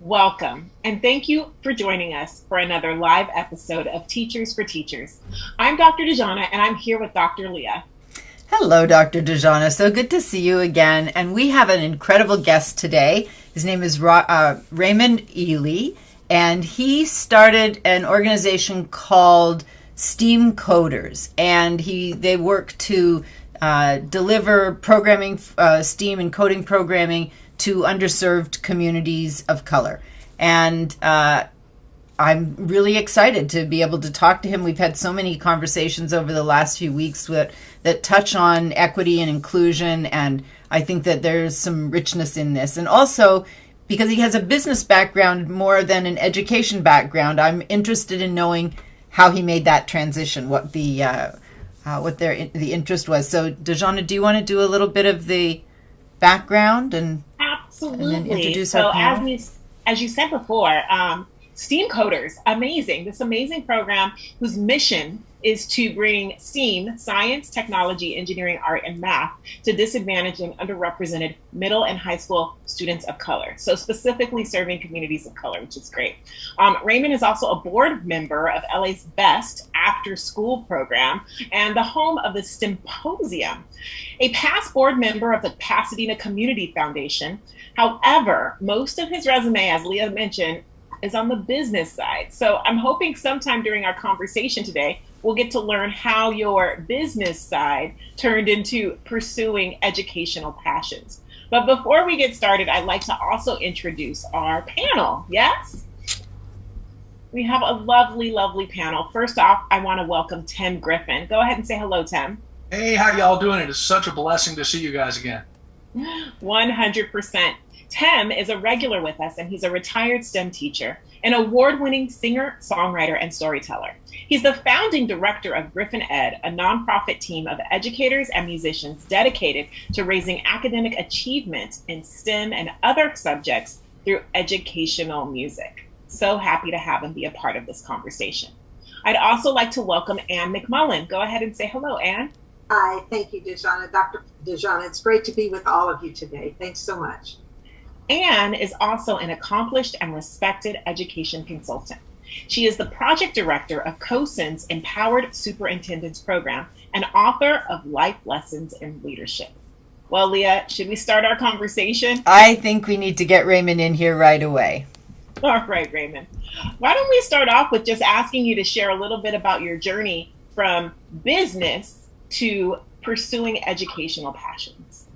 Welcome, and thank you for joining us for another live episode of Teachers for Teachers. I'm Dr. Dejana, and I'm here with Dr. Leah. Hello, Dr. Dejana. So good to see you again. And we have an incredible guest today. His name is Raymond Ealy, and he started an organization called STEAM Coders. And they work to deliver programming, STEAM and coding programming to underserved communities of color. And I'm really excited to be able to talk to him. We've had so many conversations over the last few weeks that touch on equity and inclusion, and I think that there's some richness in this. And also, because he has a business background more than an education background, I'm interested in knowing how he made that transition, what the interest was. So, Dejana, do you want to do a little bit of the background and Absolutely. Introduce so our panel? as you said before, STEAM Coders, amazing. This amazing program whose mission is to bring STEAM, science, technology, engineering, art, and math to disadvantaged and underrepresented middle and high school students of color. So specifically serving communities of color, which is great. Raymond is also a board member of LA's Best After School program and the home of the Symposium, a past board member of the Pasadena Community Foundation. However, most of his resume, as Leah mentioned, is on the business side. So I'm hoping sometime during our conversation today, we'll get to learn how your business side turned into pursuing educational passions. But before we get started, I'd like to also introduce our panel. Yes? We have a lovely, lovely panel. First off, I want to welcome Tim Griffin. Go ahead and say hello, Tim. Hey, how y'all doing? It is such a blessing to see you guys again. 100%. Tim is a regular with us, and he's a retired STEM teacher, an award-winning singer, songwriter, and storyteller. He's the founding director of Griffin Ed, a nonprofit team of educators and musicians dedicated to raising academic achievement in STEM and other subjects through educational music. So happy to have him be a part of this conversation. I'd also like to welcome Ann McMullen. Go ahead and say hello, Ann. Hi, thank you, Dejana. Dr. Dejana, it's great to be with all of you today. Thanks so much. Ann is also an accomplished and respected education consultant. She is the project director of COSIN's Empowered Superintendents Program and author of Life Lessons in Leadership. Well, Leah, should we start our conversation? I think we need to get Raymond in here right away. All right, Raymond. Why don't we start off with just asking you to share a little bit about your journey from business to pursuing educational passions?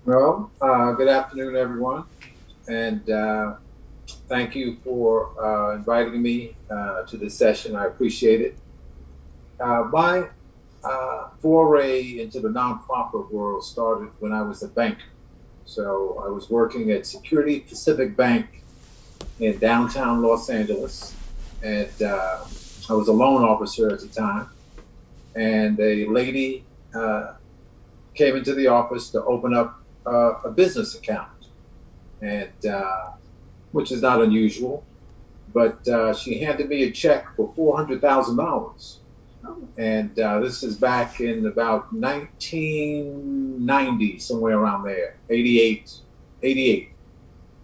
Well, good afternoon, everyone, and thank you for inviting me to this session. I appreciate it. My foray into the nonprofit world started when I was a banker. So I was working at Security Pacific Bank in downtown Los Angeles, and I was a loan officer at the time. And a lady came into the office to open up a business account, and which is not unusual, but she handed me a check for $400,000, and this is back in about 1990, somewhere around there, 88,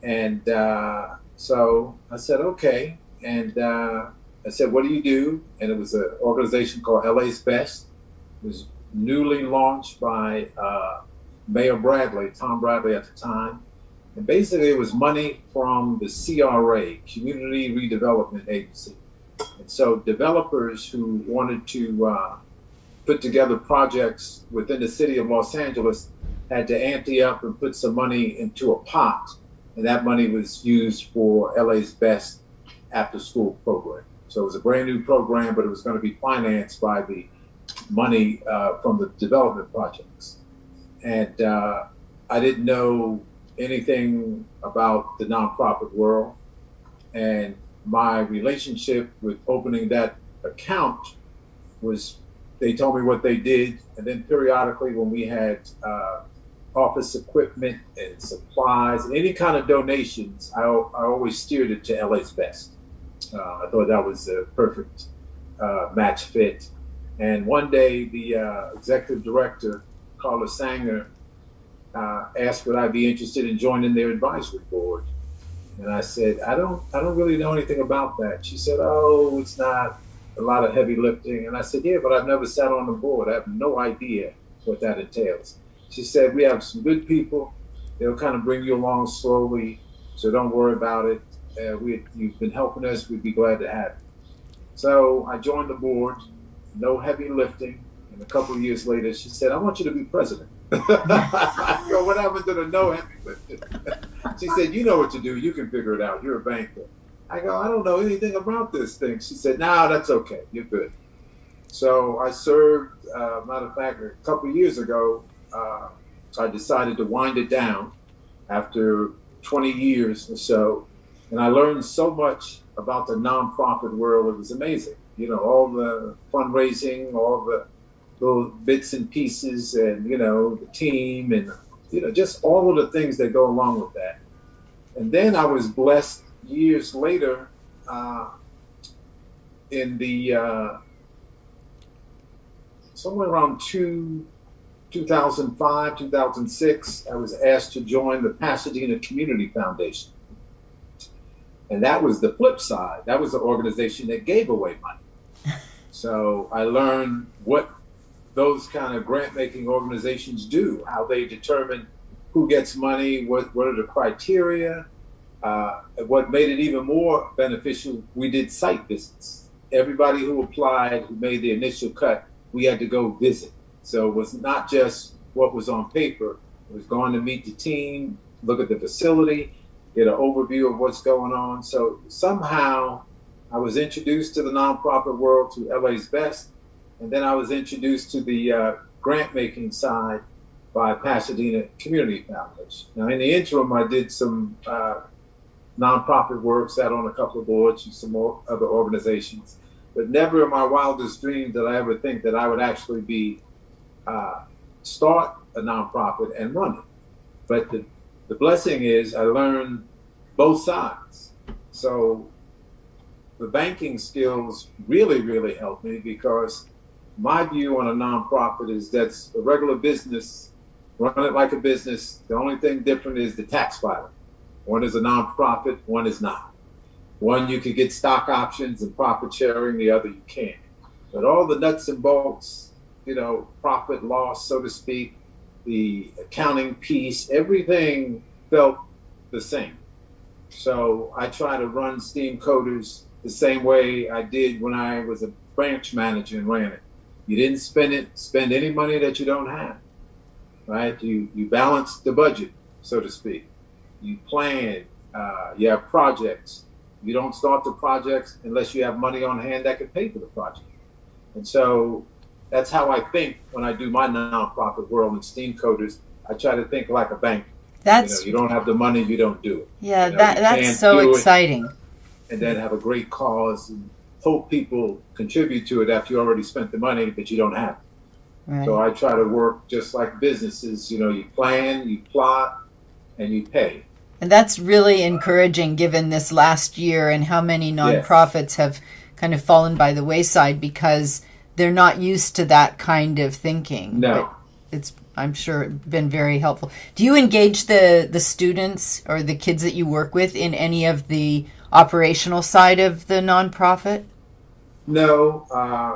and so I said okay, and I said, what do you do? And it was an organization called LA's Best. It was newly launched by Mayor Bradley, Tom Bradley at the time. And basically it was money from the CRA, Community Redevelopment Agency. And so developers who wanted to put together projects within the city of Los Angeles had to ante up and put some money into a pot. And that money was used for LA's Best After School program. So it was a brand new program, but it was going to be financed by the money from the development projects. And I didn't know anything about the nonprofit world. And my relationship with opening that account was, they told me what they did. And then periodically when we had office equipment and supplies, and any kind of donations, I always steered it to LA's Best. I thought that was a perfect match fit. And one day the executive director, Carla Sanger, asked would I be interested in joining their advisory board. And I said, I don't really know anything about that. She said, oh, it's not a lot of heavy lifting. And I said, yeah, but I've never sat on the board. I have no idea what that entails. She said, we have some good people. They'll kind of bring you along slowly, so don't worry about it. You've been helping us. We'd be glad to have you. So I joined the board, no heavy lifting. And a couple of years later, she said, I want you to be president. I go, what happened to the no heavy lifting? She said, you know what to do. You can figure it out. You're a banker. I go, I don't know anything about this thing. She said, no, that's okay. You're good. So I served, matter of fact, a couple of years ago, I decided to wind it down after 20 years or so. And I learned so much about the nonprofit world. It was amazing. You know, all the fundraising, all the little bits and pieces, and, you know, the team, and, you know, just all of the things that go along with that. And then I was blessed years later in the somewhere around 2005, 2006, I was asked to join the Pasadena Community Foundation. And that was the flip side. That was the organization that gave away money. So I learned what those kind of grant-making organizations do, how they determine who gets money, what are the criteria. What made it even more beneficial, we did site visits. Everybody who applied, who made the initial cut, we had to go visit. So it was not just what was on paper. It was going to meet the team, look at the facility, get an overview of what's going on. So somehow I was introduced to the nonprofit world, to LA's Best, and then I was introduced to the grant-making side by Pasadena Community Foundation. Now, in the interim, I did some nonprofit work, sat on a couple of boards with some more other organizations, but never in my wildest dreams did I ever think that I would actually be start a nonprofit and run it. But the blessing is I learned both sides. So the banking skills really, really helped me, because my view on a nonprofit is that's a regular business, run it like a business. The only thing different is the tax filing. One is a nonprofit, one is not. One, you could get stock options and profit sharing, the other you can't. But all the nuts and bolts, you know, profit loss, so to speak, the accounting piece, everything felt the same. So I try to run Steam Coders the same way I did when I was a branch manager and ran it. You didn't spend any money that you don't have, right? You balance the budget, so to speak. You plan, you have projects. You don't start the projects unless you have money on hand that can pay for the project. And so that's how I think when I do my nonprofit world in Steam Coders. I try to think like a bank. That's, you don't have the money, you don't do it. Yeah, that's so exciting. And then have a great cause and hope people contribute to it after you already spent the money, but you don't have it. Right. So I try to work just like businesses. You know, you plan, you plot, and you pay. And that's really encouraging given this last year and how many nonprofits have kind of fallen by the wayside because they're not used to that kind of thinking. No. But it's, I'm sure, been very helpful. Do you engage the students or the kids that you work with in any of the operational side of the nonprofit? No,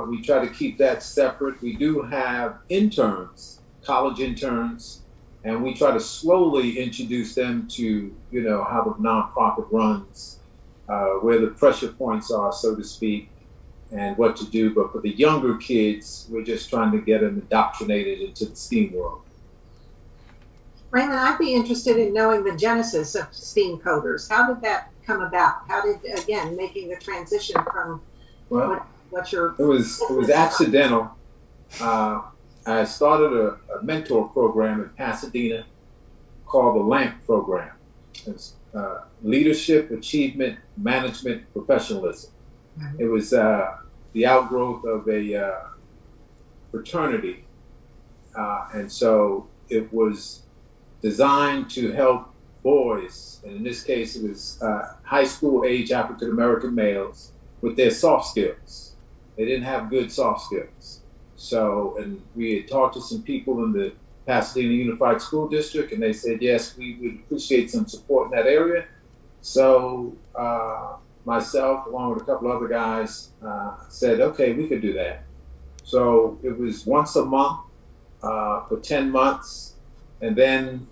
we try to keep that separate. We do have interns, college interns, and we try to slowly introduce them to, you know, how the nonprofit runs, where the pressure points are, so to speak, and what to do. But for the younger kids, we're just trying to get them indoctrinated into the STEAM world. Raymond, I'd be interested in knowing the genesis of Steam Coders. How did that come about? How did, again, making the transition from what's your... It was accidental. I started a mentor program in Pasadena called the LAMP program. It's Leadership, Achievement, Management, Professionalism. Mm-hmm. It was the outgrowth of a fraternity. And so it was designed to help boys, and in this case it was high school age African American males, with their soft skills. They didn't have good soft skills. So, and we had talked to some people in the Pasadena Unified School District, and they said, yes, we would appreciate some support in that area. So myself, along with a couple other guys, said, okay, we could do that. So it was once a month for 10 months. And then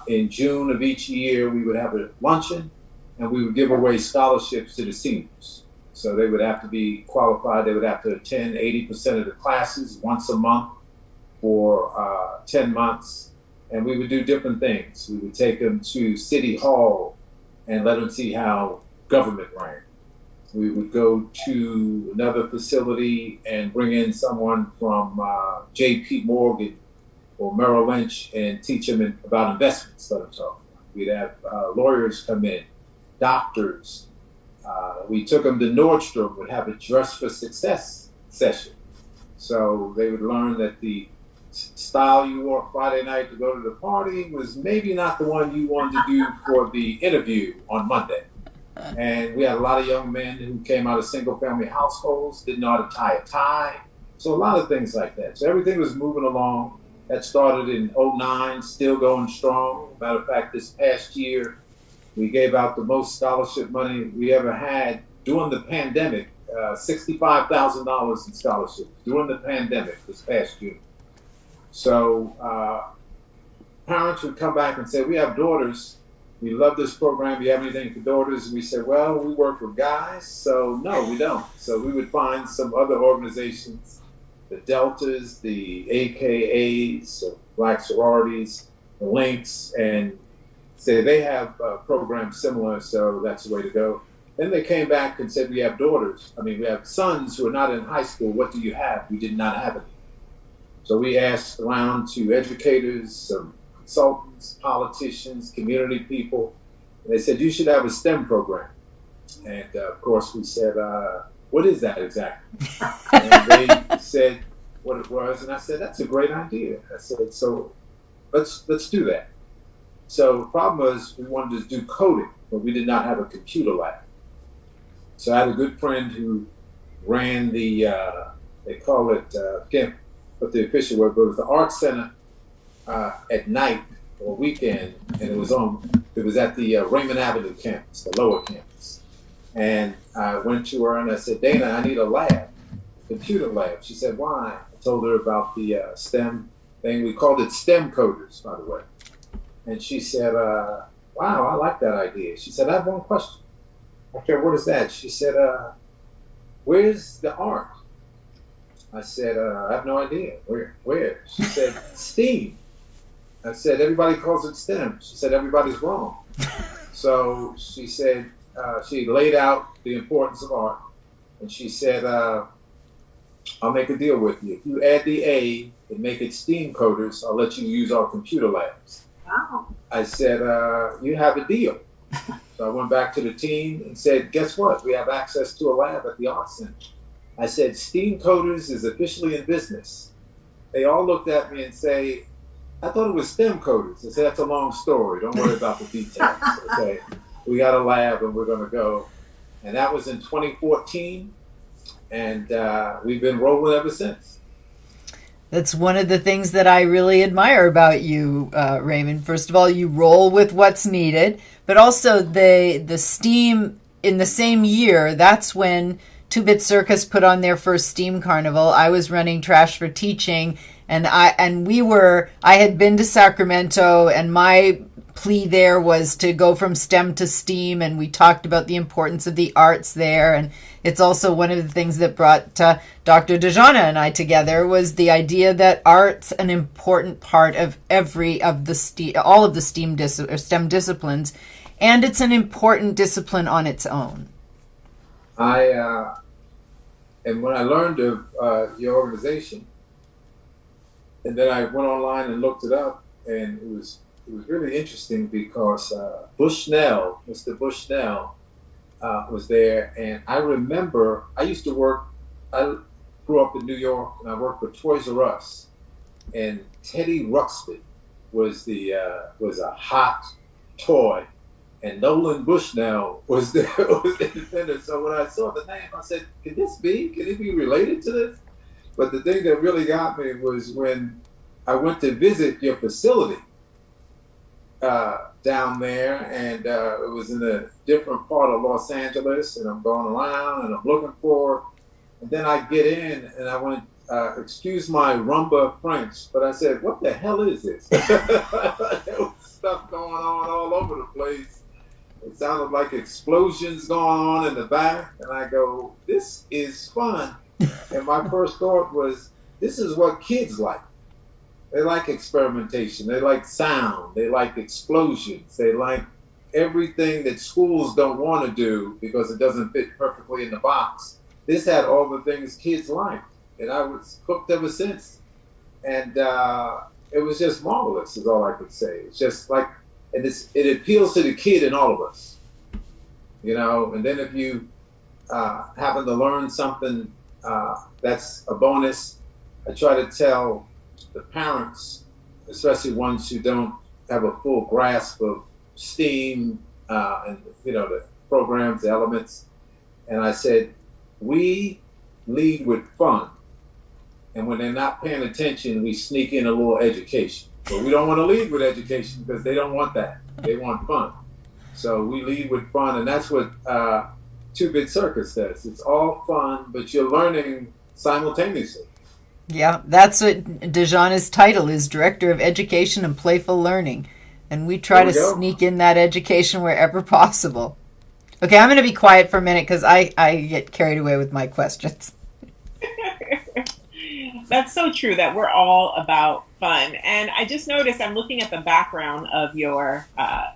in June of each year, we would have a luncheon and we would give away scholarships to the seniors. So they would have to be qualified. They would have to attend 80% of the classes once a month for 10 months. And we would do different things. We would take them to City Hall and let them see how government ran. We would go to another facility and bring in someone from J.P. Morgan or Merrill Lynch and teach them about investments. Let them talk. We'd have lawyers come in, doctors. We took them to Nordstrom, would have a Dress for Success session. So they would learn that the style you wore Friday night to go to the party was maybe not the one you wanted to do for the interview on Monday. And we had a lot of young men who came out of single family households, didn't know how to tie a tie. So a lot of things like that. So everything was moving along. That started in '09, still going strong. Matter of fact, this past year, we gave out the most scholarship money we ever had during the pandemic, $65,000 in scholarships during the pandemic this past year. So parents would come back and say, we have daughters. We love this program. Do you have anything for daughters? And we said, well, we work with guys, so no, we don't. So we would find some other organizations, the Deltas, the AKAs, so Black sororities, the Links, and say they have programs similar, so that's the way to go. Then they came back and said, we have daughters. I mean, we have sons who are not in high school. What do you have? We did not have any. So we asked around to educators, some consultants, politicians, community people. And they said, you should have a STEM program. And of course we said, what is that exactly? And they said what it was. And I said, that's a great idea. I said, so let's do that. So the problem was we wanted to do coding, but we did not have a computer lab. So I had a good friend who ran the, they call it, can't put the official word, but it was the Art Center at night or weekend, and it was at the Raymond Avenue campus, the lower campus. And I went to her and I said, Dana, I need a lab, computer lab. She said, why? I told her about the STEM thing. We called it STEM coders, by the way. And she said, wow, I like that idea. She said, I have one question. I said, what is that? She said, where's the art? I said, I have no idea. Where? She said, STEAM. I said, everybody calls it STEM. She said, everybody's wrong. So she said, she laid out the importance of art. And she said, I'll make a deal with you. If you add the A and make it STEAM coders, I'll let you use our computer labs. Wow. I said, you have a deal. So I went back to the team and said, guess what? We have access to a lab at the Art Center. I said, STEAM coders is officially in business. They all looked at me and say, I thought it was STEM coders. I said, that's a long story. Don't worry about the details. Okay, we got a lab and we're going to go. And that was in 2014. And we've been rolling ever since. That's one of the things that I really admire about you, Raymond. First of all, you roll with what's needed, but also the STEAM in the same year, that's when Two Bit Circus put on their first STEAM carnival. I was running Trash for Teaching, and I had been to Sacramento, and my plea there was to go from STEM to STEAM, and we talked about the importance of the arts there. And it's also one of the things that brought Dr. DeJana and I together was the idea that art's an important part of all of the STEM disciplines, and it's an important discipline on its own. And when I learned of your organization, and then I went online and looked it up, and it was really interesting because Mr. Bushnell, was there, and I remember I used to work. I grew up in New York, and I worked for Toys R Us, and Teddy Ruxpin was a hot toy. And Nolan Bushnell was the defender. So when I saw the name, I said, can it be related to this? But the thing that really got me was when I went to visit your facility. down there, and it was in a different part of Los Angeles, and I'm going around and I'm looking for it. And then I get in and I went, excuse my rumba French, but I said, what the hell is this? There was stuff going on all over the place. It sounded like explosions going on in the back. And I go, this is fun. And my first thought was, this is what kids like. They like experimentation. They like sound. They like explosions. They like everything that schools don't want to do because it doesn't fit perfectly in the box. This had all the things kids like. And I was hooked ever since. And it was just marvelous, is all I could say. It's just like, and it appeals to the kid in all of us, you know. And then if you happen to learn something that's a bonus, I try to tell the parents, especially ones who don't have a full grasp of STEAM and, you know, the programs, the elements. And I said, we lead with fun. And when they're not paying attention, we sneak in a little education. But we don't want to lead with education because they don't want that. They want fun. So we lead with fun, and that's what Two-Bit Circus does. It's all fun, but you're learning simultaneously. Yeah, that's what Dejana's title is, Director of Education and Playful Learning. And we try to sneak in that education wherever possible. Okay, I'm going to be quiet for a minute because I get carried away with my questions. That's so true that we're all about fun. And I just noticed I'm looking at the background of your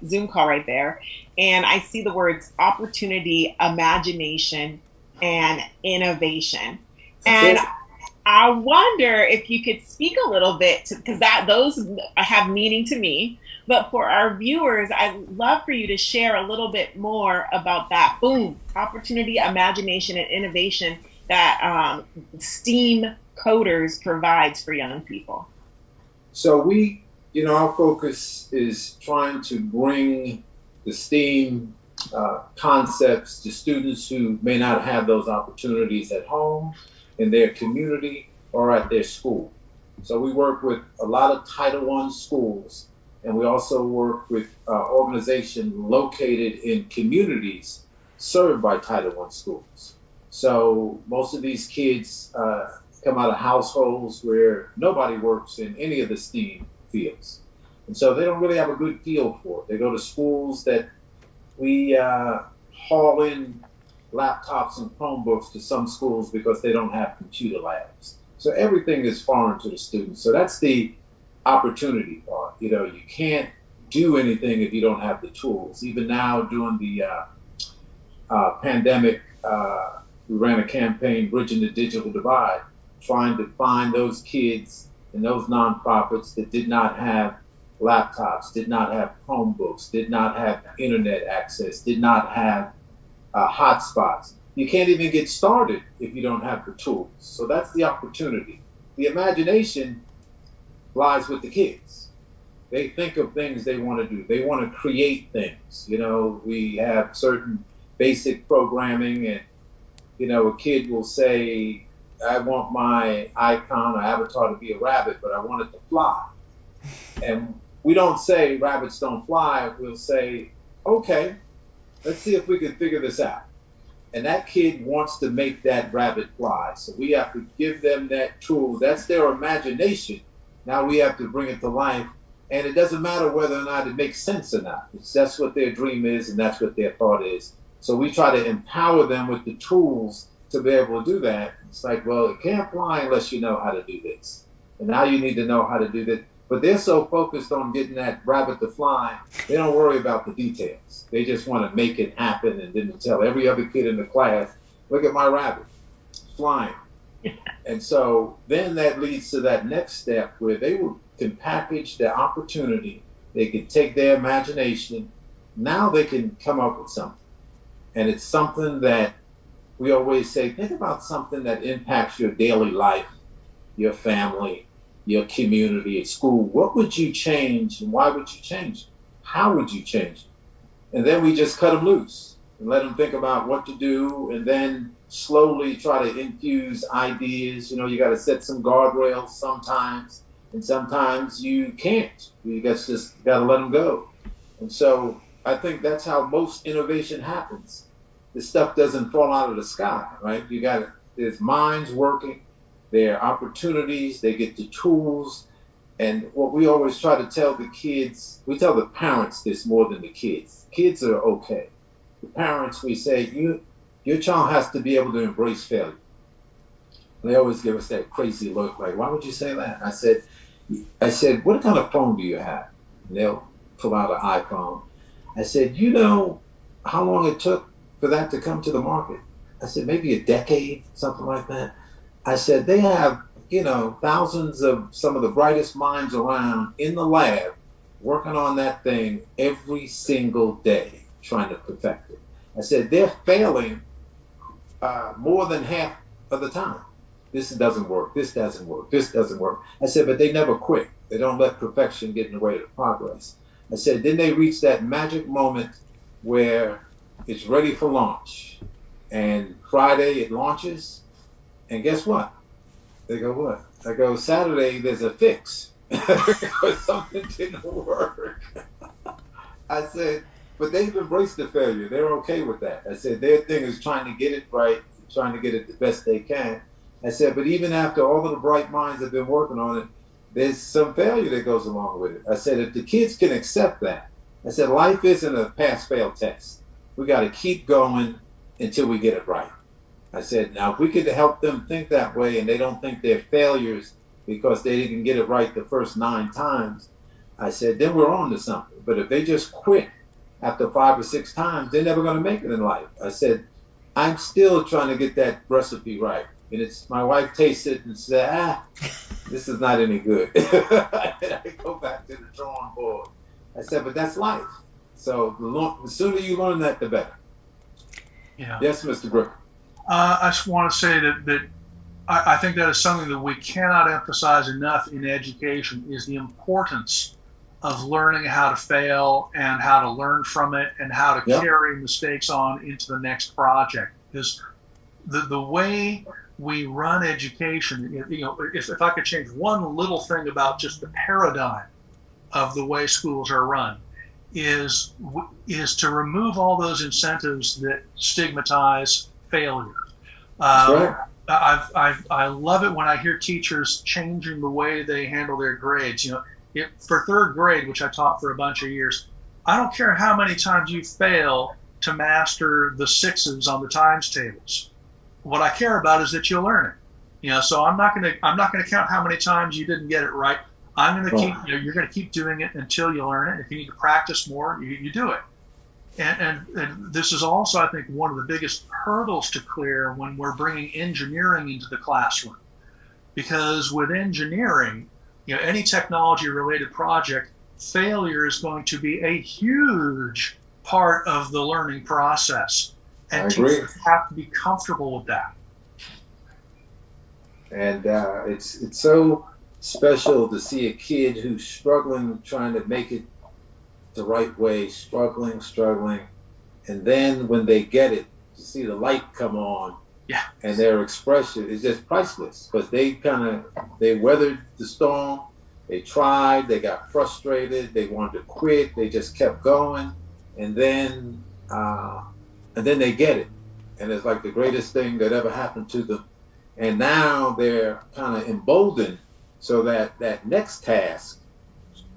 Zoom call right there, and I see the words opportunity, imagination, and innovation. And I wonder if you could speak a little bit, because those have meaning to me. But for our viewers, I'd love for you to share a little bit more about that. Boom, opportunity, imagination, and innovation that STEAM Coders provides for young people. So we, you know, our focus is trying to bring the STEAM concepts to students who may not have those opportunities at home, in their community, or at their school. So we work with a lot of Title I schools, and we also work with organizations located in communities served by Title I schools. So most of these kids come out of households where nobody works in any of the STEAM fields. And so they don't really have a good feel for it. They go to schools that we haul in laptops and Chromebooks to some schools because they don't have computer labs. So everything is foreign to the students. So that's the opportunity part. You know, you can't do anything if you don't have the tools. Even now during the pandemic, we ran a campaign, Bridging the Digital Divide, trying to find those kids and those nonprofits that did not have laptops, did not have Chromebooks, did not have internet access, did not have hotspots. You can't even get started if you don't have the tools. So that's the opportunity. The imagination lies with the kids. They think of things they want to do. They want to create things. You know, we have certain basic programming, and, you know, a kid will say, I want my icon or avatar to be a rabbit, but I want it to fly. And we don't say rabbits don't fly. We'll say, okay, let's see if we can figure this out. And that kid wants to make that rabbit fly. So we have to give them that tool. That's their imagination. Now we have to bring it to life. And it doesn't matter whether or not it makes sense or not. That's what their dream is, and that's what their thought is. So we try to empower them with the tools to be able to do that. It's like, well, it can't fly unless you know how to do this. And now you need to know how to do that. But they're so focused on getting that rabbit to fly, they don't worry about the details. They just want to make it happen and then tell every other kid in the class, look at my rabbit, flying. And so then that leads to that next step where they can package their opportunity. They can take their imagination. Now they can come up with something. And it's something that we always say, think about something that impacts your daily life, your family, your community, at school. What would you change, and why would you change it? How would you change it? And then we just cut them loose and let them think about what to do, and then slowly try to infuse ideas. You know, you got to set some guardrails sometimes, and sometimes you can't. You just got to let them go. And so I think that's how most innovation happens. This stuff doesn't fall out of the sky, right? There's minds working, there are opportunities, they get the tools. And what we always try to tell the kids, we tell the parents this more than the kids. Kids are okay. The parents, we say, your child has to be able to embrace failure. They always give us that crazy look, like, why would you say that? I said, what kind of phone do you have? And they'll pull out an iPhone. I said, you know how long it took for that to come to the market? I said, maybe a decade, something like that. I said, they have, thousands of some of the brightest minds around in the lab working on that thing every single day, trying to perfect it. I said, they're failing more than half of the time. This doesn't work, this doesn't work, this doesn't work. I said, but they never quit. They don't let perfection get in the way of progress. I said, then they reach that magic moment where it's ready for launch. And Friday it launches, and guess what? They go, what? I go, Saturday there's a fix. Because something didn't work. I said, but they've embraced the failure. They're okay with that. I said, their thing is trying to get it right, trying to get it the best they can. I said, but even after all of the bright minds have been working on it, there's some failure that goes along with it. I said, if the kids can accept that, I said, life isn't a pass-fail test. We got to keep going until we get it right. I said, now if we could help them think that way and they don't think they're failures because they didn't get it right the first 9 times, I said, then we're on to something. But if they just quit after 5 or 6 times, they're never going to make it in life. I said, I'm still trying to get that recipe right. And my wife tastes it and said, this is not any good. And I go back to the drawing board. I said, but that's life. So the sooner you learn that, the better. Yeah. Yes, Mr. Griffin. I just want to say that I think that is something that we cannot emphasize enough in education, is the importance of learning how to fail and how to learn from it and how to carry mistakes on into the next project. Because the way we run education, if I could change one little thing about just the paradigm of the way schools are run, is to remove all those incentives that stigmatize failure. Right. I love it when I hear teachers changing the way they handle their grades. For 3rd grade, which I taught for a bunch of years, I don't care how many times you fail to master the 6s on the times tables. What I care about is that you learn it. So I'm not gonna count how many times you didn't get it right. I'm gonna keep. You're gonna keep doing it until you learn it. If you need to practice more, you do it. And this is also, I think, one of the biggest hurdles to clear when we're bringing engineering into the classroom. Because with engineering, any technology-related project, failure is going to be a huge part of the learning process. And teachers have to be comfortable with that. And it's so special to see a kid who's struggling, trying to make it the right way, struggling, and then when they get it, to see the light come on, and their expression is just priceless, because they weathered the storm, they tried, they got frustrated, they wanted to quit, they just kept going, and then they get it, and it's like the greatest thing that ever happened to them, and now they're kind of emboldened, so that next task,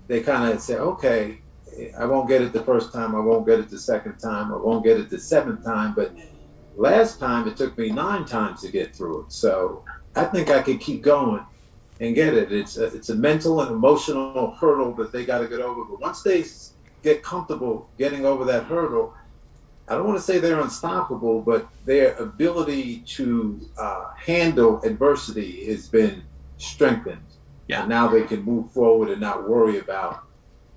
they kind of say, okay, I won't get it the first time, I won't get it the second time, I won't get it the 7th time, but last time it took me 9 times to get through it. So I think I could keep going and get it. It's a mental and emotional hurdle that they got to get over. But once they get comfortable getting over that hurdle, I don't want to say they're unstoppable, but their ability to handle adversity has been strengthened. Yeah. And now they can move forward and not worry about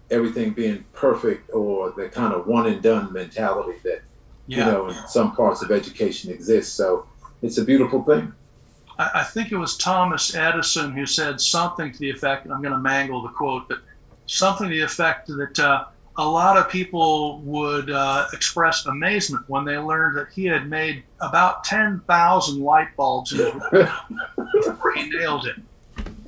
everything being perfect, or the kind of one and done mentality that in some parts of education exists. So it's a beautiful thing. I think it was Thomas Edison who said something to the effect, and I'm going to mangle the quote, but something to the effect that a lot of people would express amazement when they learned that he had made about 10,000 light bulbs before he nailed it.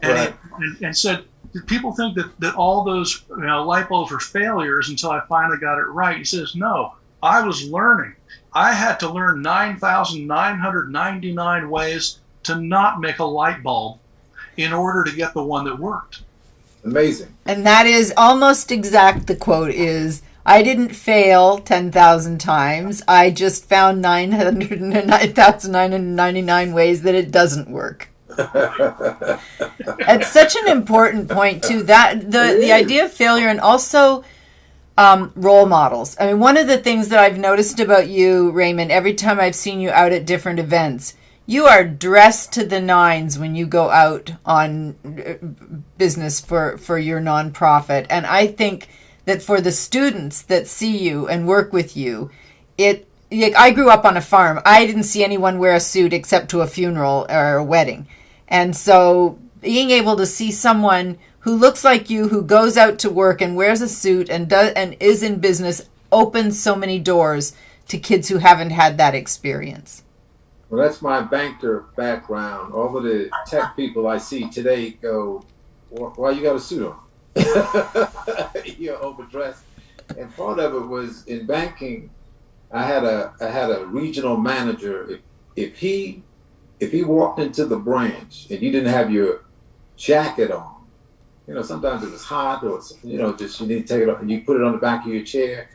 And, right. and said, people think that all those light bulbs were failures until I finally got it right. He says, no, I was learning. I had to learn 9,999 ways to not make a light bulb in order to get the one that worked. Amazing. And that is almost exact. The quote is, I didn't fail 10,000 times. I just found 909,999 ways that it doesn't work. It's such an important point too, that the idea of failure, and also role models. I mean, one of the things that I've noticed about you, Raymond, every time I've seen you out at different events, you are dressed to the nines when you go out on business for your nonprofit. And I think that for the students that see you and work with you, I grew up on a farm. I didn't see anyone wear a suit except to a funeral or a wedding. And so being able to see someone who looks like you, who goes out to work and wears a suit and is in business, opens so many doors to kids who haven't had that experience. Well, that's my banker background. All of the tech people I see today go, why you got a suit on? You're overdressed. And part of it was in banking. I had a regional manager. If he walked into the branch and you didn't have your jacket on, sometimes it was hot, or just you need to take it off and you put it on the back of your chair.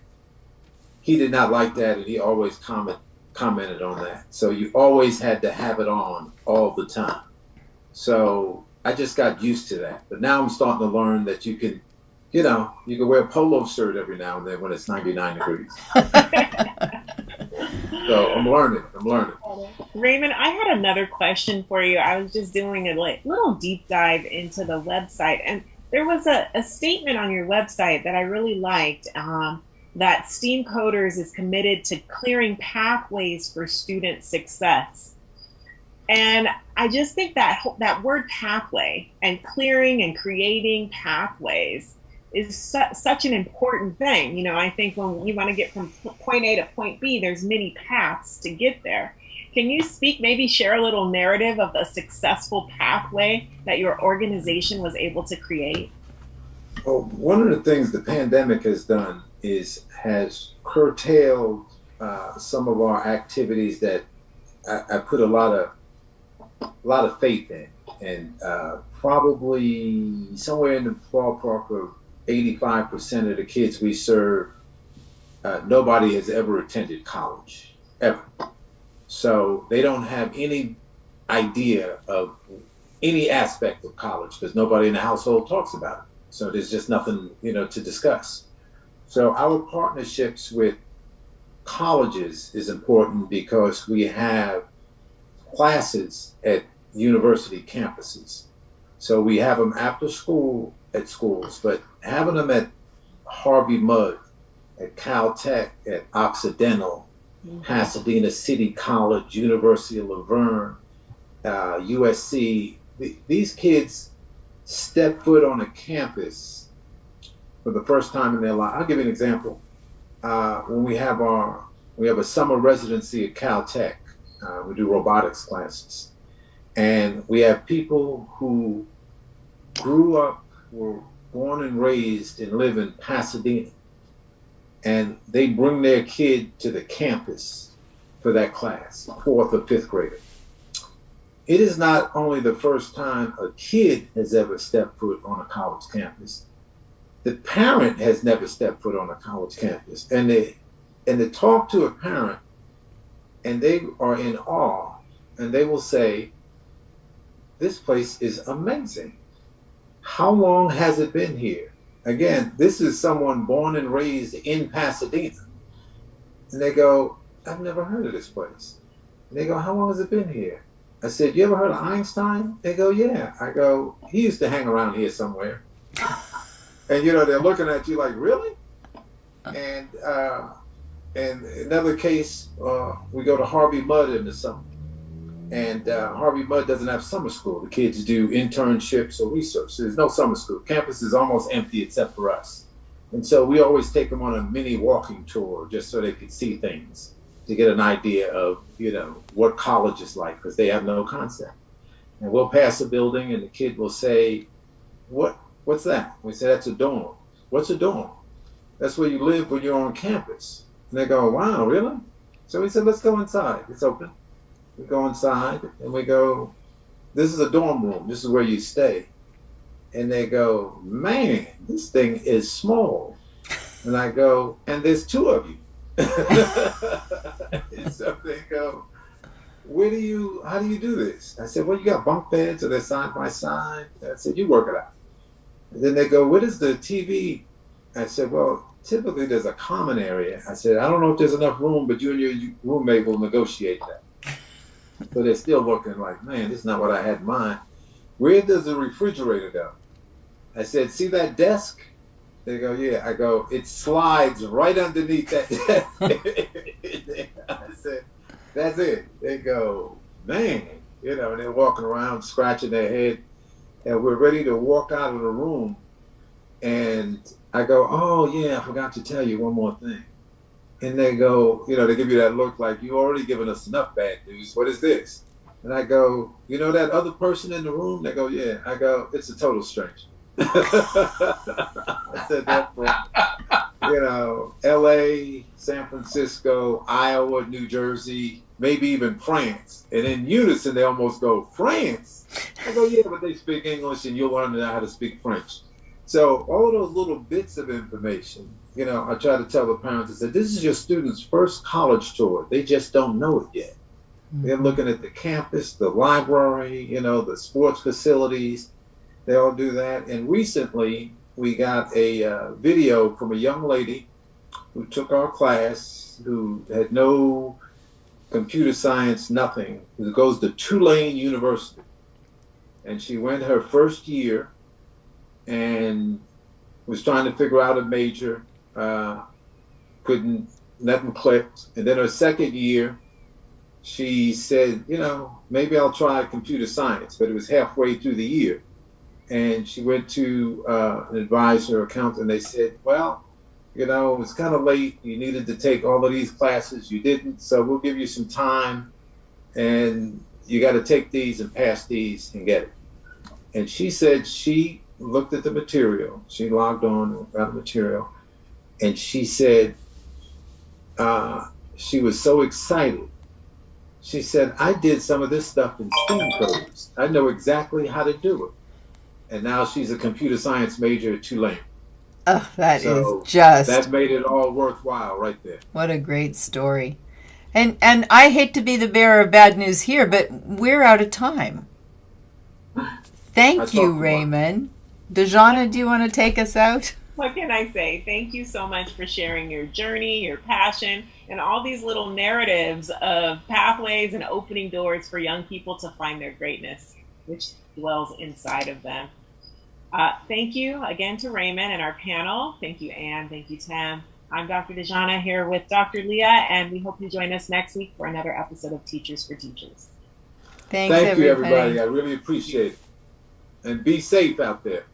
He did not like that, and he always commented on that. So you always had to have it on all the time. So I just got used to that. But now I'm starting to learn that you can wear a polo shirt every now and then when it's 99 degrees. So I'm learning. Raymond, I had another question for you. I was just doing a little deep dive into the website, and there was a statement on your website that I really liked, that STEAM Coders is committed to clearing pathways for student success. And I just think that word pathway and clearing and creating pathways is such an important thing. I think when you want to get from point A to point B, there's many paths to get there. Can you maybe share a little narrative of a successful pathway that your organization was able to create? Well, one of the things the pandemic has done has curtailed some of our activities that I put a lot of faith in, and probably somewhere in the ballpark of 85% of the kids we serve, nobody has ever attended college, ever. So they don't have any idea of any aspect of college because nobody in the household talks about it. So there's just nothing, to discuss. So our partnerships with colleges is important because we have classes at university campuses. So we have them after school at schools, but having them at Harvey Mudd, at Caltech, at Occidental, Pasadena City College, University of Laverne, USC, these kids step foot on a campus for the first time in their life. I'll give you an example. When we have a summer residency at Caltech, we do robotics classes, and we have people who grew up, were born and raised and live in Pasadena, and they bring their kid to the campus for that class, 4th or 5th grader. It is not only the first time a kid has ever stepped foot on a college campus. The parent has never stepped foot on a college campus, and they talk to a parent, and they are in awe, and they will say, "This place is amazing. How long has it been here?" Again, this is someone born and raised in Pasadena. And they go, "I've never heard of this place." And they go, "How long has it been here?" I said, "You ever heard of Einstein?" They go, "Yeah." I go, "He used to hang around here somewhere." And they're looking at you like, "Really?" And another case, we go to Harvey Mudd in the summer. And Harvey Mudd doesn't have summer school. The kids do internships or research. So there's no summer school. Campus is almost empty except for us. And so we always take them on a mini walking tour just so they could see things, to get an idea of, what college is like, because they have no concept. And we'll pass a building and the kid will say, what What's that? We said, that's a dorm. What's a dorm? That's where you live when you're on campus. And they go, wow, really? So we said, let's go inside. It's open. We go inside and we go, this is a dorm room. This is where you stay. And they go, man, this thing is small. And I go, and there's two of you. And so they go, how do you do this? I said, well, you got bunk beds, or they're side by side. I said, you work it out. And then they go, what is the TV? I said, well, typically there's a common area. I said, I don't know if there's enough room, but you and your roommate will negotiate that. So they're still looking like, man, this is not what I had in mind. Where does the refrigerator go? I said, see that desk? They go, yeah. I go, it slides right underneath that desk. I said, that's it. They go, man, and they're walking around scratching their head. And we're ready to walk out of the room. And I go, oh, yeah, I forgot to tell you one more thing. And they go, they give you that look like, you already given us enough bad news. What is this? And I go, that other person in the room? They go, yeah. I go, it's a total stranger. I said that for, LA, San Francisco, Iowa, New Jersey, maybe even France. And in unison, they almost go, France? I go, yeah, but they speak English and you'll learn how to speak French. So all of those little bits of information, I try to tell the parents, I said, this is your student's first college tour. They just don't know it yet. Mm-hmm. They're looking at the campus, the library, the sports facilities. They all do that. And recently we got a video from a young lady who took our class, who had no computer science, nothing, who goes to Tulane University. And she went her first year and was trying to figure out a major, couldn't, nothing clicked. And then her second year, she said, maybe I'll try computer science, but it was halfway through the year. And she went to an advisor, accountant, and they said, well, it's kind of late. You needed to take all of these classes. You didn't, so we'll give you some time. And you got to take these and pass these and get it. And she said she looked at the material. She logged on and got the material. And she said she was so excited. She said, I did some of this stuff in STEAM codes. I know exactly how to do it. And now she's a computer science major at Tulane. Oh, that is just... That made it all worthwhile right there. What a great story. And I hate to be the bearer of bad news here, but we're out of time. Thank you, Raymond. Dejana, do you want to take us out? What can I say? Thank you so much for sharing your journey, your passion, and all these little narratives of pathways and opening doors for young people to find their greatness, which dwells inside of them. Thank you again to Raymond and our panel. Thank you, Anne. Thank you, Tim. I'm Dr. Dejana here with Dr. Leah, and we hope you join us next week for another episode of Teachers for Teachers. Thank you, everybody. I really appreciate it. And be safe out there.